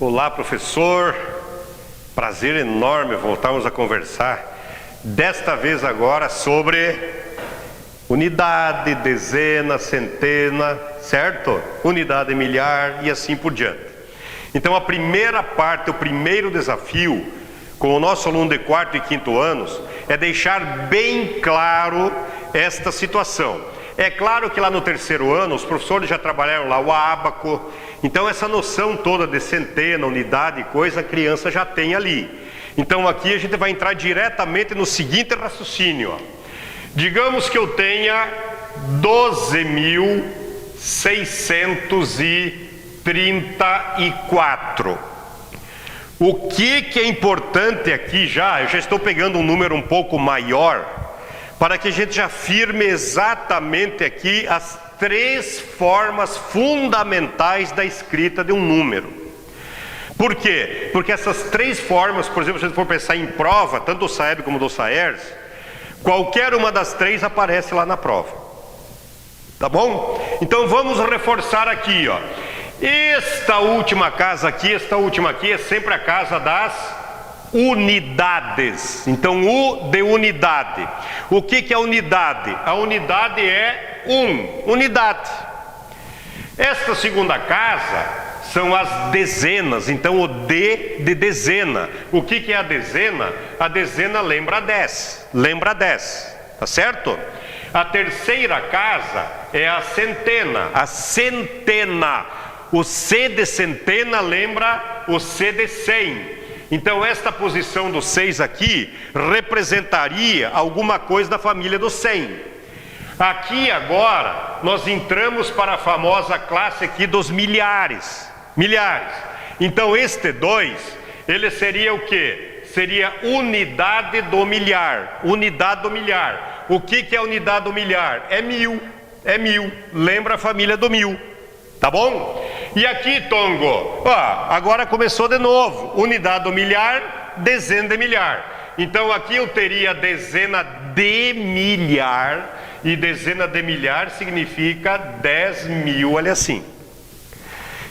Olá, professor. Prazer enorme voltarmos a conversar. Desta vez agora sobre unidade, dezena, centena, certo? Unidade milhar e assim por diante. Então a primeira parte, o primeiro desafio com o nosso aluno de quarto e quinto anos é deixar bem claro esta situação. É claro que lá no terceiro ano os professores já trabalharam lá o ábaco, então essa noção toda de centena, unidade, coisa, a criança já tem ali. Então aqui a gente vai entrar diretamente no seguinte raciocínio, ó. Digamos que eu tenha 12.634. O que é importante aqui eu já estou pegando um número um pouco maior, para que a gente já firme exatamente aqui as três formas fundamentais da escrita de um número. Por quê? Porque essas três formas, por exemplo, se a gente for pensar em prova, tanto do SAEB como do SAERS, qualquer uma das três aparece lá na prova. Tá bom? Então vamos reforçar aqui, ó. Esta última casa aqui, é sempre a casa das unidades. Então, U de unidade. O que é unidade? A unidade é unidade. Esta segunda casa são as dezenas. Então, o D de dezena. O que é a dezena? A dezena lembra 10. Lembra 10. Tá certo? A terceira casa é a centena. A centena. O C de centena lembra o C de 100. Então esta posição do 6 aqui representaria alguma coisa da família do 100. Aqui agora nós entramos para a famosa classe aqui dos milhares. Milhares. Então este 2, ele seria o quê? Seria unidade do milhar. Unidade do milhar. O que é a unidade do milhar? É 1000. É 1000. Lembra a família do 1000. Tá bom? E aqui, Tongo, agora começou de novo. Unidade do milhar, dezena de milhar. Então aqui eu teria dezena de milhar. E dezena de milhar significa 10.000, olha assim.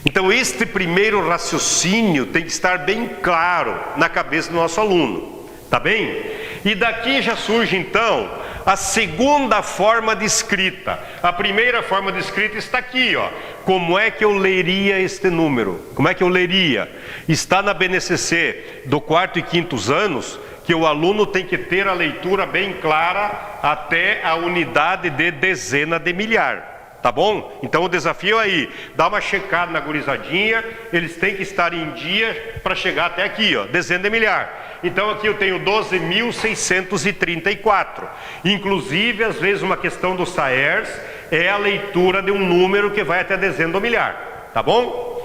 Então este primeiro raciocínio tem que estar bem claro na cabeça do nosso aluno. Tá bem? E daqui já surge então a segunda forma de escrita. A primeira forma de escrita está aqui, ó. Como é que eu leria este número? Como é que eu leria? Está na BNCC do quarto e quintos anos que o aluno tem que ter a leitura bem clara até a unidade de dezena de milhar. Tá bom? Então o desafio aí, dá uma checada na gurizadinha, eles têm que estar em dia para chegar até aqui, ó, dezena de milhar. Então aqui eu tenho 12.634. Inclusive, às vezes uma questão do SAERS é a leitura de um número que vai até a dezena do milhar. Tá bom?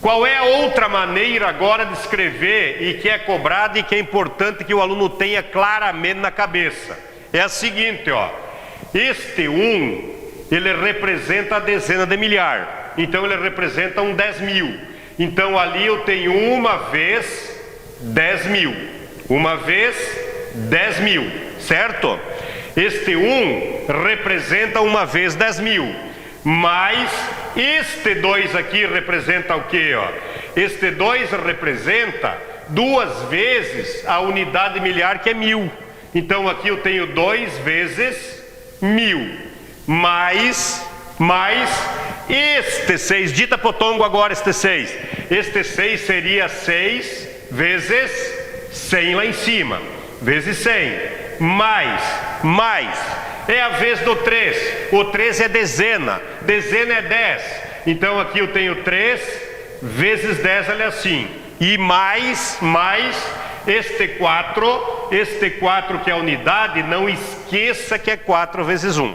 Qual é a outra maneira agora de escrever e que é cobrada e que é importante que o aluno tenha claramente na cabeça? É a seguinte, ó. Este 1, ele representa a dezena de milhar. Então ele representa um 10.000. Então ali eu tenho uma vez 10.000. Uma vez 10.000, certo? Este 1 representa uma vez 10.000. Mas este 2 aqui representa o que, ó? Este 2 representa duas vezes a unidade milhar, que é 1000. Então aqui eu tenho 2 vezes 1000. Mais este 6, dita pro Tongo agora este 6. Este 6 seria 6 vezes 100 lá em cima, vezes 100, mais, é a vez do 3, o 3 é dezena é 10, então aqui eu tenho 3 vezes 10, olha assim, e mais, este 4 que é a unidade, não esqueça que é 4 vezes 1,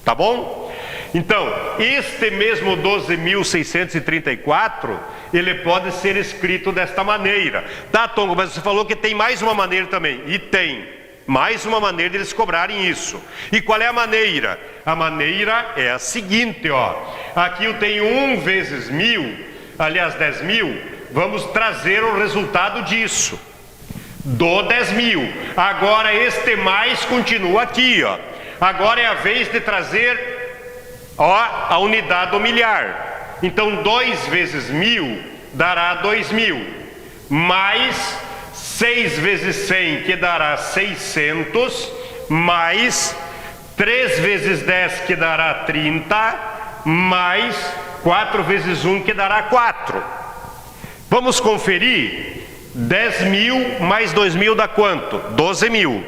tá bom? Então, este mesmo 12.634, ele pode ser escrito desta maneira. Tá, Tongo, mas você falou que tem mais uma maneira também. E tem mais uma maneira de eles cobrarem isso. E qual é a maneira? A maneira é a seguinte, ó. Aqui eu tenho 1 vezes 1000, aliás 10.000. Vamos trazer o resultado disso. Do 10.000. Agora este mais continua aqui, ó. Agora é a vez de trazer, ó, a unidade do milhar. Então 2 vezes 1000 dará 2.000, mais 6 vezes 100, que dará 600, mais 3 vezes 10, que dará 30, mais 4 vezes 1, que dará 4. Vamos conferir. 10.000 mais 2.000 dá quanto? 12.000.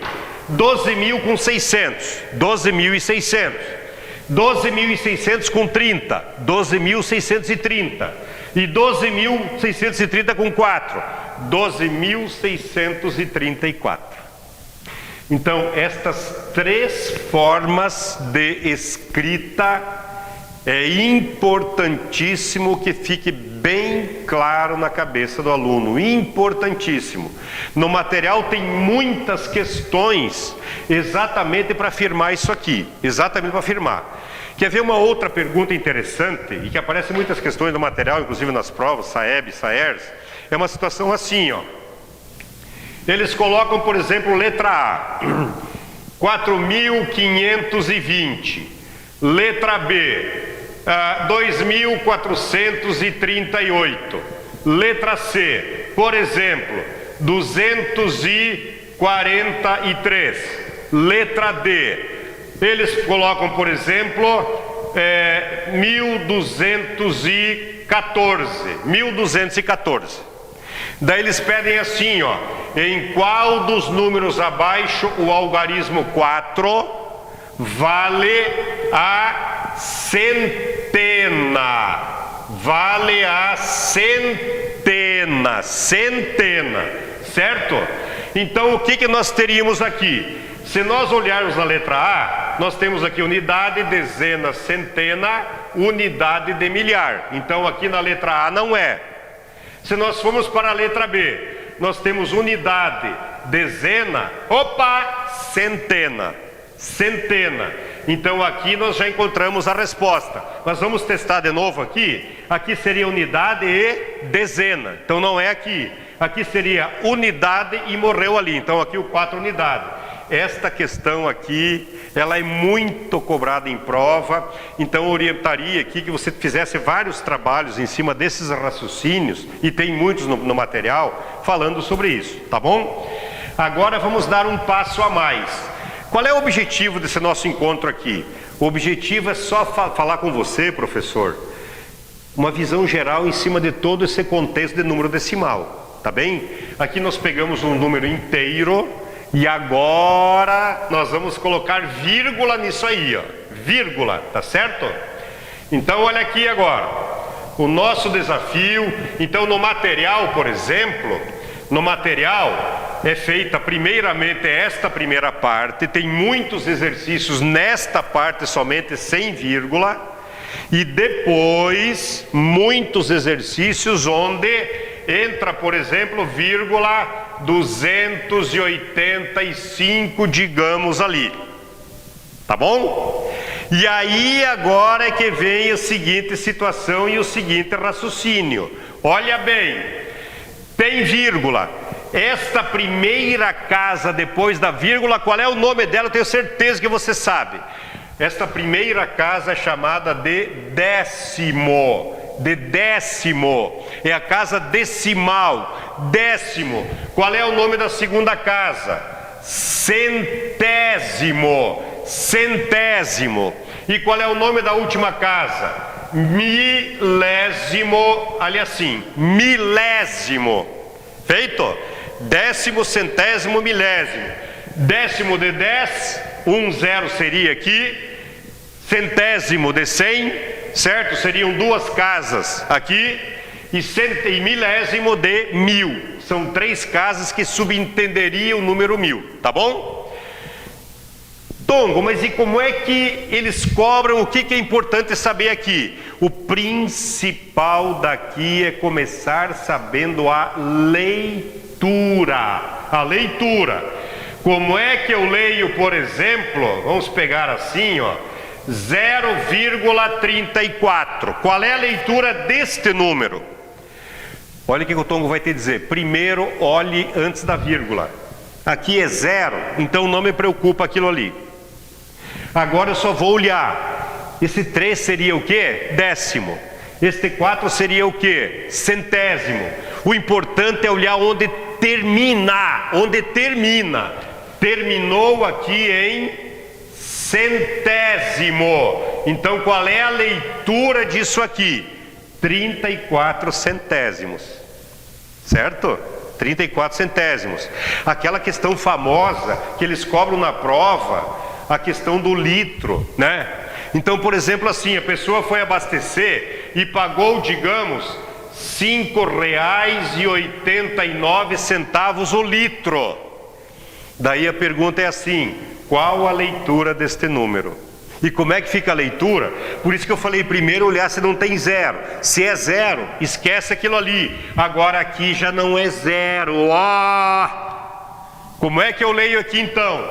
12.000 com 600, 12.600. 12.600 com 30, 12.630. E 12.630 com 4, 12.634. Então, estas 3 formas de escrita é importantíssimo que fique bem claro na cabeça do aluno, importantíssimo. No material tem muitas questões exatamente para afirmar isso aqui, exatamente para afirmar. Quer ver uma outra pergunta interessante, e que aparece em muitas questões do material, inclusive nas provas, SAEB, SAERS, é uma situação assim, ó. Eles colocam, por exemplo, letra A, 4.520, letra B, 2.438, letra C, por exemplo, 243, letra D, eles colocam, por exemplo, 1214. Daí eles pedem assim, ó, em qual dos números abaixo o algarismo 4 vale a centena? Vale a centena, certo? Então o que nós teríamos aqui? Se nós olharmos na letra A, nós temos aqui unidade, dezena, centena, unidade de milhar. Então aqui na letra A não é. Se nós formos para a letra B, nós temos unidade, dezena, centena. Então aqui nós já encontramos a resposta. Mas vamos testar de novo aqui. Aqui seria unidade e dezena. Então não é aqui. Aqui seria unidade e morreu ali. Então aqui o 4 unidade. Esta questão aqui, ela é muito cobrada em prova, então eu orientaria aqui que você fizesse vários trabalhos em cima desses raciocínios, e tem muitos no material, falando sobre isso, tá bom? Agora vamos dar um passo a mais. Qual é o objetivo desse nosso encontro aqui? O objetivo é só falar com você, professor, uma visão geral em cima de todo esse contexto de número decimal, tá bem? Aqui nós pegamos um número inteiro, e agora nós vamos colocar vírgula nisso aí, ó. Vírgula, tá certo? Então olha aqui agora, o nosso desafio. Então no material, por exemplo, no material é feita primeiramente esta primeira parte, tem muitos exercícios nesta parte somente sem vírgula, e depois muitos exercícios onde entra, por exemplo, vírgula 285, digamos ali, tá bom? E aí agora é que vem a seguinte situação e o seguinte raciocínio. Olha bem, tem vírgula. Esta primeira casa depois da vírgula, qual é o nome dela? Eu tenho certeza que você sabe. Esta primeira casa é chamada de décimo. É a casa decimal, décimo. Qual é o nome da segunda casa? Centésimo. E qual é o nome da última casa? Milésimo. Olha assim, milésimo. Feito? Décimo, centésimo, milésimo. Décimo de 10, 0 seria aqui. Centésimo de 100, certo? Seriam 2 casas aqui, e milésimo de 1000. São 3 casas que subentenderiam o número 1000, tá bom? Tongo, mas e como é que eles cobram? O que é importante saber aqui? O principal daqui é começar sabendo a leitura. A leitura. Como é que eu leio, por exemplo, vamos pegar assim, ó, 0,34. Qual é a leitura deste número? Olha o que o Tongo vai te dizer. Primeiro, olhe antes da vírgula. Aqui é 0, então não me preocupa aquilo ali. Agora eu só vou olhar. Esse 3 seria o quê? Décimo. Este 4 seria o que? Centésimo. O importante é olhar onde termina. Onde termina. Terminou aqui em centésimo. Então qual é a leitura disso aqui? 34 centésimos. Certo? 34 centésimos. Aquela questão famosa que eles cobram na prova, a questão do litro, né? Então, por exemplo, assim, a pessoa foi abastecer e pagou, digamos, R$ 5,89 o litro. Daí a pergunta é assim: qual a leitura deste número? E como é que fica a leitura? Por isso que eu falei primeiro olhar se não tem zero. Se é zero, esquece aquilo ali. Agora aqui já não é zero. Como é que eu leio aqui então?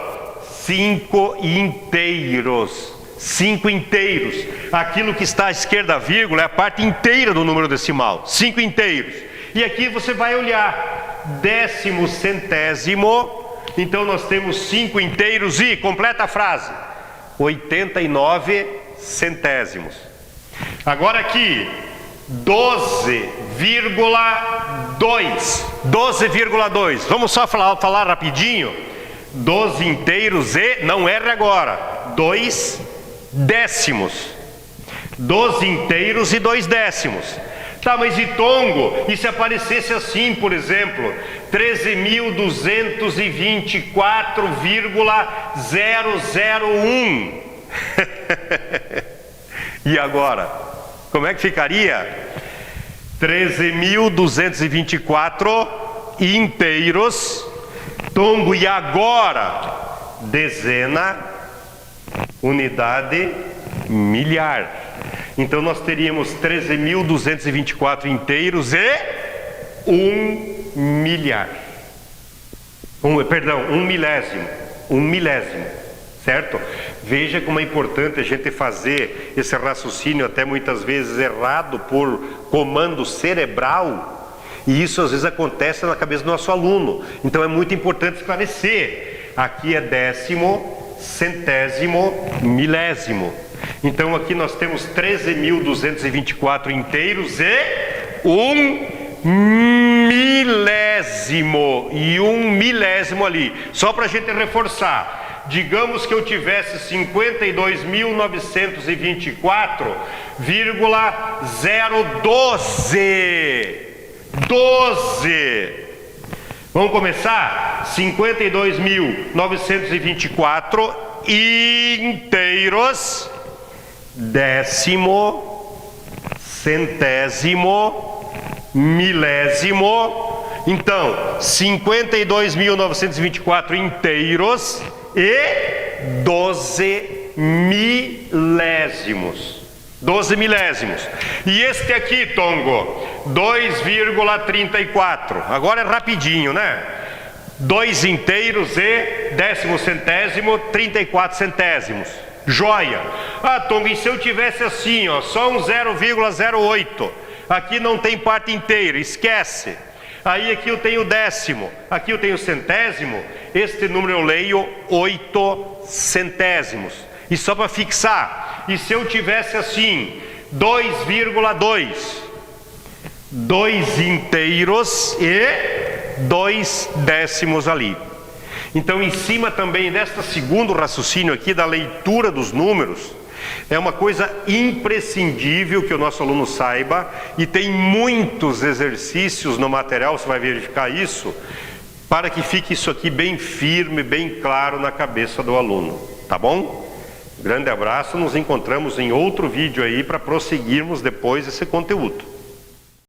5 inteiros. 5 inteiros. Aquilo que está à esquerda da vírgula é a parte inteira do número decimal. 5 inteiros. E aqui você vai olhar décimo centésimo. Então nós temos 5 inteiros e, completa a frase, 89 centésimos. Agora aqui, 12,2. 12,2. Vamos só falar rapidinho. 12 inteiros e, não erre agora, 2 décimos. 12 inteiros e 2 décimos. Tá, mas e tongo? E se aparecesse assim, por exemplo, 13.224,001? E agora? Como é que ficaria? 13.224 inteiros, tongo, e agora? Dezena, unidade, milhar. Então nós teríamos 13.224 inteiros e 1 milhar. Perdão, 1 milésimo. 1 milésimo, certo? Veja como é importante a gente fazer esse raciocínio, até muitas vezes errado, por comando cerebral. E isso às vezes acontece na cabeça do nosso aluno. Então é muito importante esclarecer. Aqui é décimo, centésimo, milésimo. Então aqui nós temos 13.224 inteiros e 1 milésimo. E 1 milésimo ali. Só para a gente reforçar. Digamos que eu tivesse 52.924,012. 12. Vamos começar? 52.924 inteiros, décimo, centésimo, milésimo. Então, 52.924 inteiros e 12 milésimos. 12 milésimos. E este aqui, tongo, 2,34. Agora é rapidinho, né? 2 inteiros e décimo centésimo, 34 centésimos. Joia. Ah, tongo, e se eu tivesse assim, ó, só um 0,08? Aqui não tem parte inteira, esquece. Aí aqui eu tenho décimo, aqui eu tenho centésimo. Este número eu leio 8 centésimos. E só para fixar, e se eu tivesse assim, 2,2? 2 inteiros e 2 décimos ali. Então, em cima também desta segundo raciocínio aqui da leitura dos números, é uma coisa imprescindível que o nosso aluno saiba, e tem muitos exercícios no material, você vai verificar isso, para que fique isso aqui bem firme, bem claro na cabeça do aluno, tá bom? Grande abraço, nos encontramos em outro vídeo aí para prosseguirmos depois esse conteúdo.